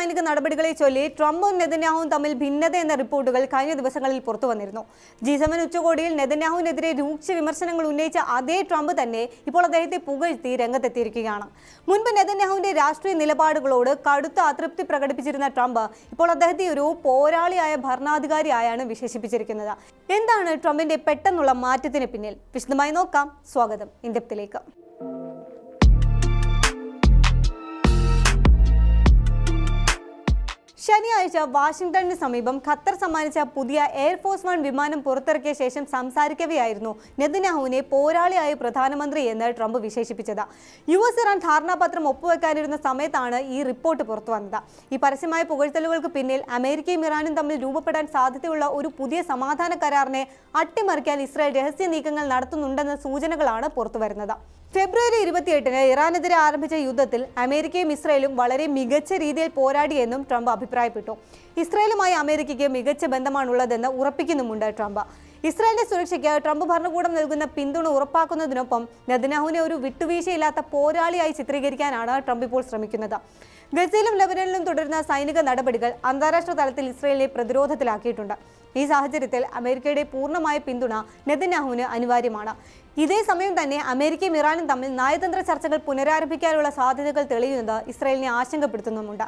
സൈനിക നടപടികളെ ചൊല്ലി ട്രംപും നെതന്യാഹുവും തമ്മിൽ ഭിന്നത എന്ന റിപ്പോർട്ടുകൾ കഴിഞ്ഞ ദിവസങ്ങളിൽ പുറത്തു വന്നിരുന്നു. G7 ഉച്ചകോടിയിൽ നെതന്യാഹുവിനെതിരെ രൂക്ഷ വിമർശനങ്ങൾ ഉന്നയിച്ച അതേ ട്രംപ് തന്നെ ഇപ്പോൾ അദ്ദേഹത്തെ പുകഴ്ത്തി രംഗത്തെത്തിയിരിക്കുകയാണ്. മുൻപ് നെതന്യാഹുവിന്റെ രാഷ്ട്രീയ നിലപാടുകളോട് കടുത്ത അതൃപ്തി പ്രകടിപ്പിച്ചിരുന്ന ട്രംപ് ഇപ്പോൾ അദ്ദേഹത്തെ ഒരു പോരാളിയായ ഭരണാധികാരിയായാണ് വിശേഷിപ്പിച്ചിരിക്കുന്നത്. എന്താണ് ട്രംപിന്റെ പെട്ടെന്നുള്ള മാറ്റത്തിന് പിന്നിൽ? വിശദമായി നോക്കാം. സ്വാഗതം ഇൻഡെപ്തിലേക്ക്. ശനിയാഴ്ച വാഷിംഗ്ടണിന് സമീപം ഖത്തർ സമ്മാനിച്ച പുതിയ എയർഫോഴ്സ് 1 വിമാനം പുറത്തിറക്കിയ ശേഷം സംസാരിക്കവെയായിരുന്നു നെതന്യാഹുവിനെ പോരാളിയായ പ്രധാനമന്ത്രി എന്ന് ട്രംപ് വിശേഷിപ്പിച്ചത്. US ഇറാൻ ധാരണാപത്രം ഒപ്പുവെക്കാനിരുന്ന സമയത്താണ് ഈ റിപ്പോർട്ട് പുറത്തു വന്നത്. ഈ പരസ്യമായ പുകഴ്ത്തലുകൾക്ക് പിന്നിൽ അമേരിക്കയും ഇറാനും തമ്മിൽ രൂപപ്പെടാൻ സാധ്യതയുള്ള ഒരു പുതിയ സമാധാന കരാറിനെ അട്ടിമറിക്കാൻ ഇസ്രായേൽ രഹസ്യ നീക്കങ്ങൾ നടത്തുന്നുണ്ടെന്ന സൂചനകളാണ് പുറത്തുവരുന്നത്. ഫെബ്രുവരി 28-ന് ഇറാനെതിരെ ആരംഭിച്ച യുദ്ധത്തിൽ അമേരിക്കയും ഇസ്രായേലും വളരെ മികച്ച രീതിയിൽ പോരാടിയെന്നും ട്രംപ് അഭിപ്രായപ്പെട്ടു. ഇസ്രായേലുമായി അമേരിക്കയ്ക്ക് മികച്ച ബന്ധമാണുള്ളതെന്ന് ഉറപ്പിക്കുന്നുമുണ്ട് ട്രംപ്. ഇസ്രായേലിന്റെ സുരക്ഷയ്ക്ക് ട്രംപ് ഭരണകൂടം നൽകുന്ന പിന്തുണ ഉറപ്പാക്കുന്നതിനൊപ്പം നെതന്യാഹുവിനെ ഒരു വിട്ടുവീഴ്ചയില്ലാത്ത പോരാളിയായി ചിത്രീകരിക്കാനാണ് ട്രംപ് ഇപ്പോൾ ശ്രമിക്കുന്നത്. ഗസയിലും ലെബനനിലും തുടരുന്ന സൈനിക നടപടികൾ അന്താരാഷ്ട്ര തലത്തിൽ ഇസ്രായേലിനെ പ്രതിരോധത്തിലാക്കിയിട്ടുണ്ട്. ഈ സാഹചര്യത്തിൽ അമേരിക്കയുടെ പൂർണ്ണമായ പിന്തുണ നെതന്യാഹുവിന് അനിവാര്യമാണ്. ഇതേ സമയം തന്നെ അമേരിക്കയും ഇറാനും തമ്മിൽ നയതന്ത്ര ചർച്ചകൾ പുനരാരംഭിക്കാനുള്ള സാധ്യതകൾ തെളിയുന്നത് ഇസ്രായേലിനെ ആശങ്കപ്പെടുത്തുന്നുമുണ്ട്.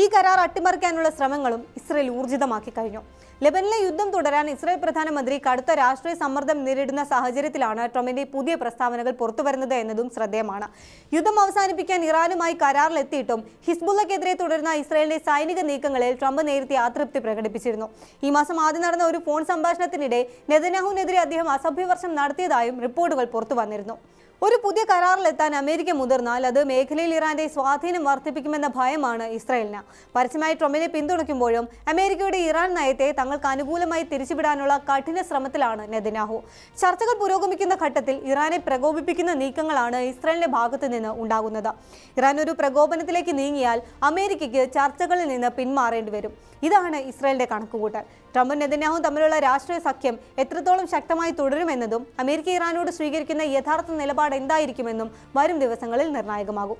ഈ കരാർ അട്ടിമറിക്കാനുള്ള ശ്രമങ്ങളും ഇസ്രായേൽ ഊർജിതമാക്കി കഴിഞ്ഞു. ലെബനനിലെ യുദ്ധം തുടരാൻ ഇസ്രായേൽ പ്രധാനമന്ത്രി കടുത്ത രാഷ്ട്രീയ സമ്മർദ്ദം നേരിടുന്ന സാഹചര്യത്തിലാണ് ട്രംപിന്റെ പുതിയ പ്രസ്താവനകൾ പുറത്തുവരുന്നത് എന്നതും ശ്രദ്ധേയമാണ്. യുദ്ധം അവസാനിപ്പിക്കാൻ ഇറാനുമായി കരാറിലെത്തിയിട്ടും ഹിസ്ബുള്ളക്കെതിരെ തുടരുന്ന ഇസ്രായേലിന്റെ സൈനിക നീക്കങ്ങളിൽ ട്രംപ് നേരത്തെ അതൃപ്തി പ്രകടിപ്പിച്ചിരുന്നു. ഈ മാസം ആദ്യം നടന്ന ഒരു ഫോൺ സംഭാഷണത്തിനിടെ നെതന്യാഹുവിനെതിരെ അദ്ദേഹം അസഭ്യവർഷം നടത്തിയതായും റിപ്പോർട്ടുകൾ പുറത്തു വന്നിരുന്നു. ഒരു പുതിയ കരാറിലെത്താൻ അമേരിക്ക മുതിർന്നാൽ അത് മേഖലയിൽ ഇറാന്റെ സ്വാധീനം വർദ്ധിപ്പിക്കുമെന്ന ഭയമാണ് ഇസ്രായേലിന്. പരസ്യമായി ട്രംപിനെ പിന്തുണയ്ക്കുമ്പോഴും അമേരിക്കയുടെ ഇറാൻ നയത്തെ തങ്ങൾക്ക് അനുകൂലമായി തിരിച്ചുവിടാനുള്ള കഠിന ശ്രമത്തിലാണ് നെതന്യാഹു. ചർച്ചകൾ പുരോഗമിക്കുന്ന ഘട്ടത്തിൽ ഇറാനെ പ്രകോപിപ്പിക്കുന്ന നീക്കങ്ങളാണ് ഇസ്രായേലിന്റെ ഭാഗത്തു നിന്ന് ഉണ്ടാകുന്നത്. ഇറാൻ ഒരു പ്രകോപനത്തിലേക്ക് നീങ്ങിയാൽ അമേരിക്കയ്ക്ക് ചർച്ചകളിൽ നിന്ന് പിന്മാറേണ്ടി വരും. ഇതാണ് ഇസ്രായേലിന്റെ കണക്കുകൂട്ടൽ. ട്രംപും നെതന്യാഹുവും തമ്മിലുള്ള രാഷ്ട്രീയ സഖ്യം എത്രത്തോളം ശക്തമായി തുടരുമെന്നതും അമേരിക്ക ഇറാനോട് സ്വീകരിക്കുന്ന യഥാർത്ഥ നിലപാട് എന്തായിരിക്കുമെന്നും വരും ദിവസങ്ങളിൽ നിർണായകമാകും.